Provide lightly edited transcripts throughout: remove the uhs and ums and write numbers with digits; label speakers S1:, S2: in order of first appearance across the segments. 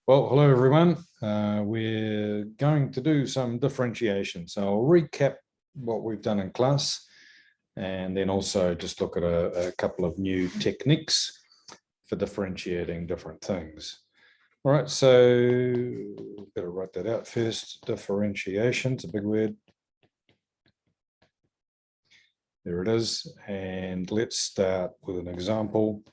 S1: Well, hello everyone. We're going to do some differentiation. So I'll recap what we've done in class and then also just look at a couple of new techniques for differentiating different things. All right, so better write that out first. Differentiation, it's a big word. There it is. And let's start with an example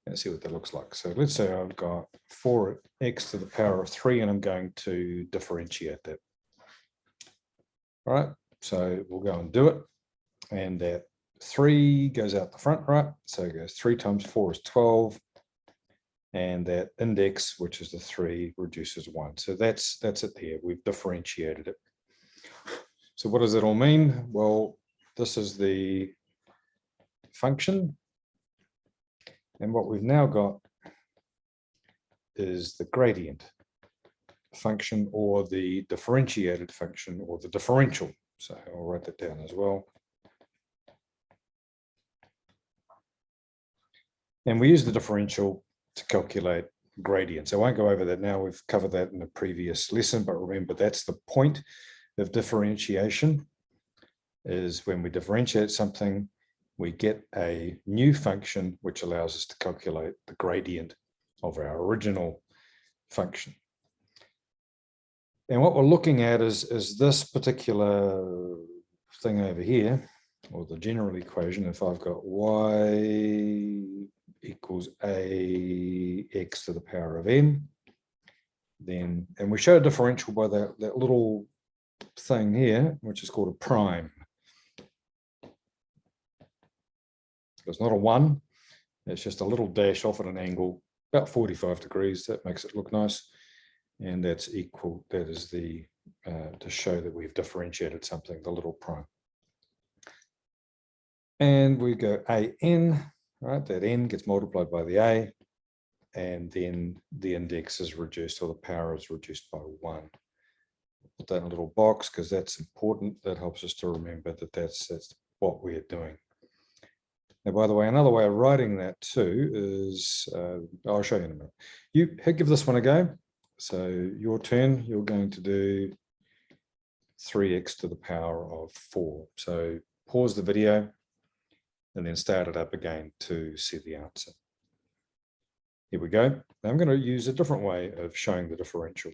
S1: and see what that looks like. So let's say I've got 4x to the power of 3 and I'm going to differentiate that. All right, so we'll go and do it. And that 3 goes out the front, right? So it goes 3 times 4 is 12. And that index, which is the 3, reduces 1. So that's it there. We've differentiated it. So what does it all mean? Well, this is the function. And what we've now got is the gradient function or the differentiated function or the differential. So I'll write that down as well. And we use the differential to calculate gradients. I won't go over that now. We've covered that in a previous lesson, but remember that's the point of differentiation is when we differentiate something, we get a new function which allows us to calculate the gradient of our original function. And what we're looking at is this particular thing over here, or the general equation. If I've got y equals ax to the power of n, then, and we show a differential by that little thing here, which is called a prime. It's not a 1, it's just a little dash off at an angle, about 45 degrees. That makes it look nice. And that's equal, that is the, to show that we've differentiated something, the little prime. And we go an, right? That n gets multiplied by the a, and then the index is reduced, or the power is reduced by 1. Put that in a little box because that's important. That helps us to remember that that's what we're doing. Now, by the way, another way of writing that too is, I'll show you in a minute. You give this one a go. So your turn, you're going to do 3x to the power of 4. So pause the video and then start it up again to see the answer. Here we go. Now I'm going to use a different way of showing the differential,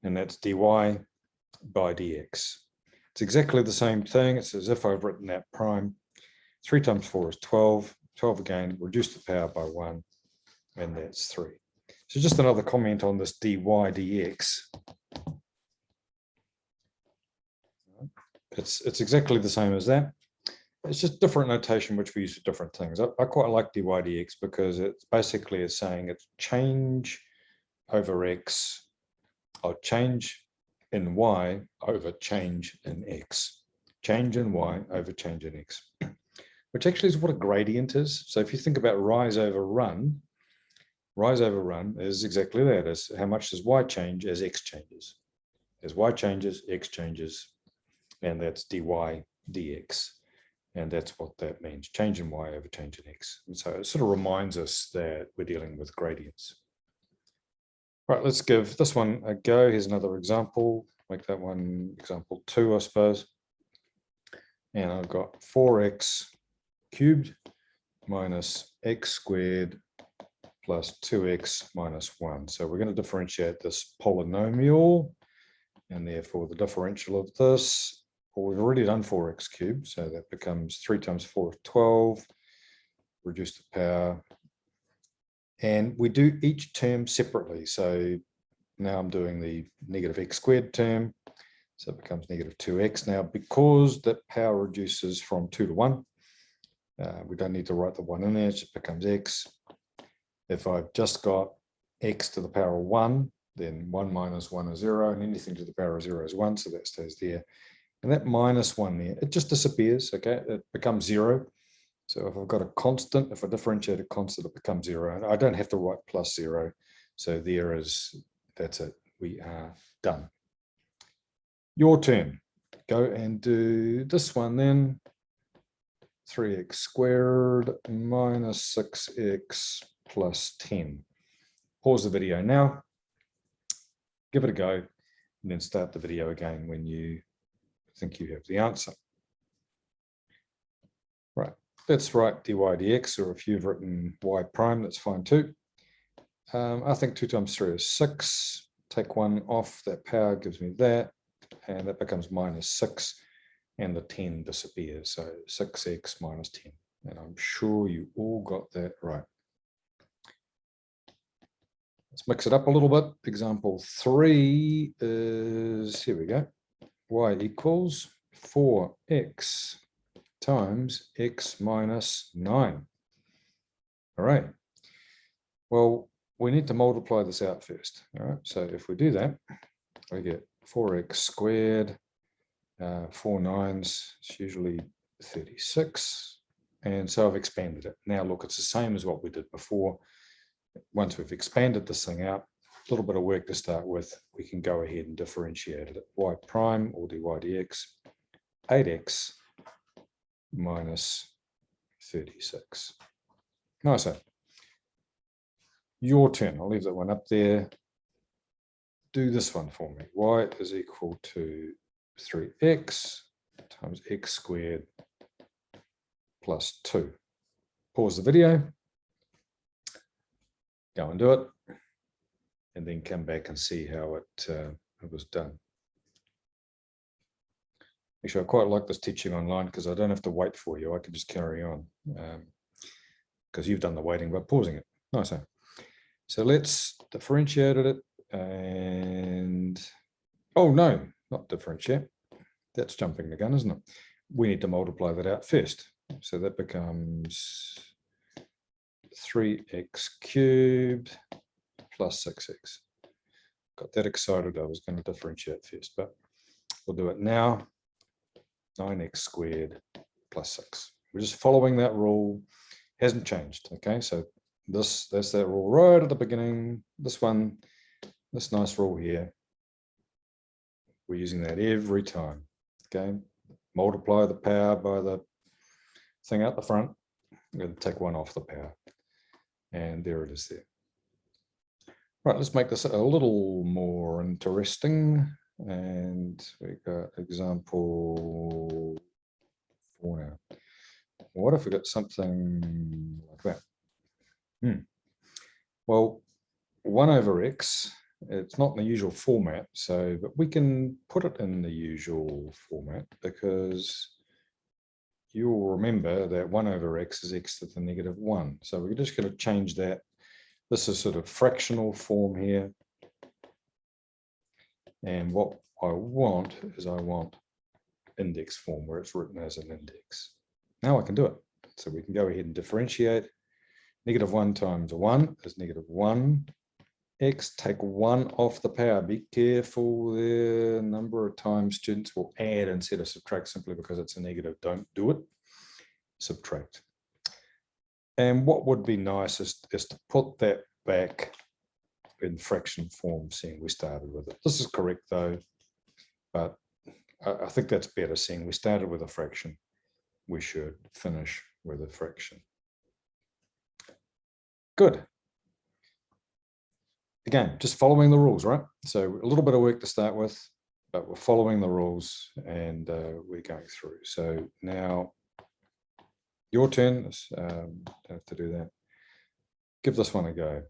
S1: and that's dy by dx. It's exactly the same thing. It's as if I've written that prime. 3 times 4 is 12. 12 again, reduce the power by 1, and that's 3. So just another comment on this dy dx. It's exactly the same as that. It's just different notation which we use for different things. I quite like dy dx because it's basically saying it's change over x, or change in y over change in x. Change in y over change in x. Which actually is what a gradient is. So if you think about rise over run is exactly that. Is how much does y change as x changes. As y changes, x changes, and that's dy dx. And that's what that means, change in y over change in x. And so it sort of reminds us that we're dealing with gradients. Right, let's give this one a go. Here's another example. Make that one example 2, I suppose. And I've got 4x cubed minus x squared plus 2x minus 1. So we're going to differentiate this polynomial, and therefore the differential of this, well, we've already done 4x cubed, so that becomes 3 times 4 is 12, reduce the power, and we do each term separately. So now I'm doing the negative x squared term, so it becomes negative 2x. Now, because that power reduces from 2 to 1, we don't need to write the 1 in there, it just becomes x. If I've just got x to the power of 1, then 1 minus 1 is 0, and anything to the power of 0 is 1, so that stays there. And that minus 1 there, it just disappears, okay? It becomes 0. So if I've got a constant, if I differentiate a constant, it becomes 0. And I don't have to write plus 0. So there is, that's it. We are done. Your turn. Go and do this one then. 3x squared minus 6x plus 10. Pause the video now give it a go, and then start the video again when you think you have the answer. Right, let's write dy dx, or if you've written y prime, that's fine too. I think 2 times 3 is 6. Take 1 off, that power gives me that, and that becomes -6, and the 10 disappears. So 6x minus 10. And I'm sure you all got that right. Let's mix it up a little bit. Example 3 is, here we go, y equals 4x times x minus 9. All right. Well, we need to multiply this out first. All right. So if we do that, we get 4x squared, 4 nines, it's usually 36. And so I've expanded it. Now look, it's the same as what we did before. Once we've expanded this thing out, a little bit of work to start with, we can go ahead and differentiate it. Y prime, or dy dx, 8x minus 36. Nice. Your turn. I'll leave that one up there. Do this one for me. Y is equal to 3x times x squared plus 2. Pause the video. Go and do it. And then come back and see how it was done. Actually, I quite like this teaching online because I don't have to wait for you. I can just carry on because you've done the waiting by pausing it. Nice. So let's differentiate it, and oh no, not differentiate. That's jumping the gun, isn't it? We need to multiply that out first. So that becomes 3x cubed plus 6x. Got that excited. I was going to differentiate first, but we'll do it now. 9x squared plus 6. We're just following that rule. Hasn't changed. Okay, so that's that rule right at the beginning. This one, this nice rule here, we're using that every time. Okay, multiply the power by the thing out the front. I'm going to take 1 off the power, and there it is there. Right, let's make this a little more interesting, and we got example 4 now. What if we got something like that? Well, 1 over x, it's not in the usual format, so, but we can put it in the usual format because you'll remember that 1 over x is x to the -1. So we're just going to change that. This is sort of fractional form here. And what I want is I want index form where it's written as an index. Now I can do it. So we can go ahead and differentiate. -1 times 1 is -1. X, take 1 off the power. Be careful there. Number of times students will add instead of subtract simply because it's a negative. Don't do it. Subtract. And what would be nice is to put that back in fraction form, seeing we started with it. This is correct though, but I think that's better, seeing we started with a fraction. We should finish with a fraction. Good. Again, just following the rules, right? So a little bit of work to start with, but we're following the rules and we're going through. So now your turn. Don't have to do that. Give this one a go.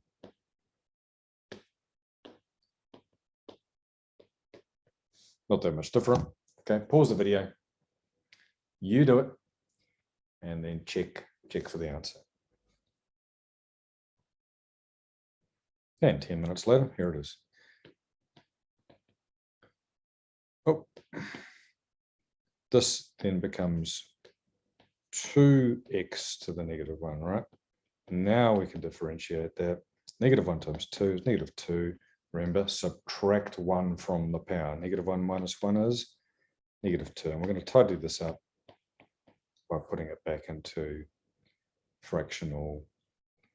S1: Not that much different. Okay, pause the video. You do it, and then check for the answer. And 10 minutes later, here it is. Oh, this then becomes 2x to the -1, right? Now we can differentiate that. -1 times 2 is -2. Remember, subtract 1 from the power. -1 minus 1 is -2. And we're going to tidy this up by putting it back into fractional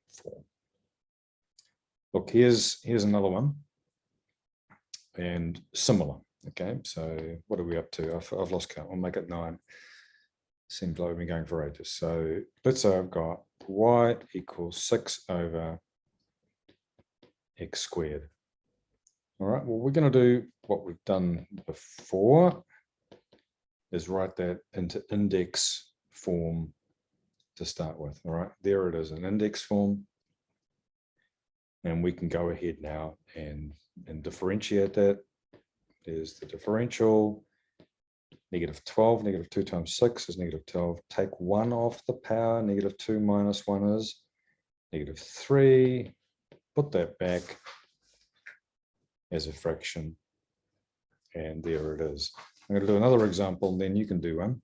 S1: form. Look, here's another one, and similar. Okay, so what are we up to? I've lost count. I'll make it 9. Seems like we've been going for ages. So let's say I've got y equals 6 over x squared. All right, well, we're going to do what we've done before, is write that into index form to start with. All right, there it is, an index form. And we can go ahead now and differentiate that. There's the differential. -12, -2 times 6 is -12. Take 1 off the power. -2 minus 1 is -3. Put that back as a fraction. And there it is. I'm going to do another example, and then you can do one.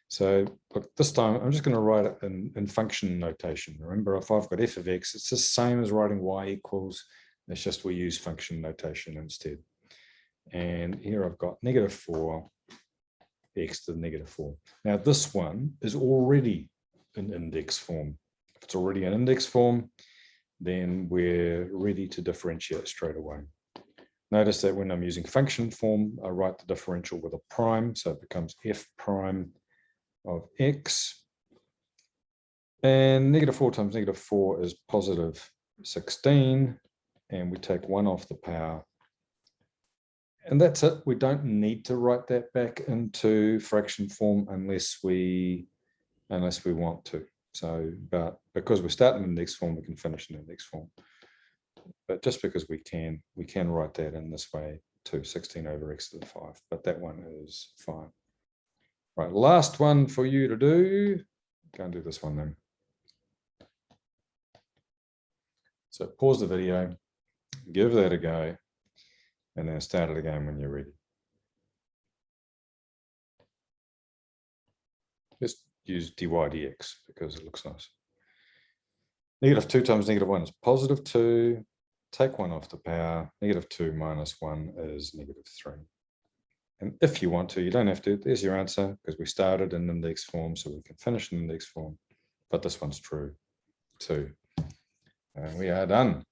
S1: So look, this time I'm just going to write it in function notation. Remember, if I've got f of x, it's the same as writing y equals. It's just we use function notation instead. And here I've got -4 x to the -4. Now this one is already in index form. If it's already in index form, then we're ready to differentiate straight away. Notice that when I'm using function form, I write the differential with a prime, so it becomes f prime of x. And -4 times -4 is +16, and we take 1 off the power. And that's it. We don't need to write that back into fraction form unless we want to. So, but because we're starting in index form, we can finish in index form. But just because we can write that in this way too, 16 over x to the 5. But that one is fine. Right, last one for you to do. Go and do this one then. So pause the video, give that a go, and then start it again when you're ready. Just use dy dx because it looks nice. -2 times -1 is +2. Take 1 off the power. -2 minus 1 is -3. And if you want to, you don't have to. There's your answer, because we started in index form, so we can finish in index form. But this one's true too. And we are done.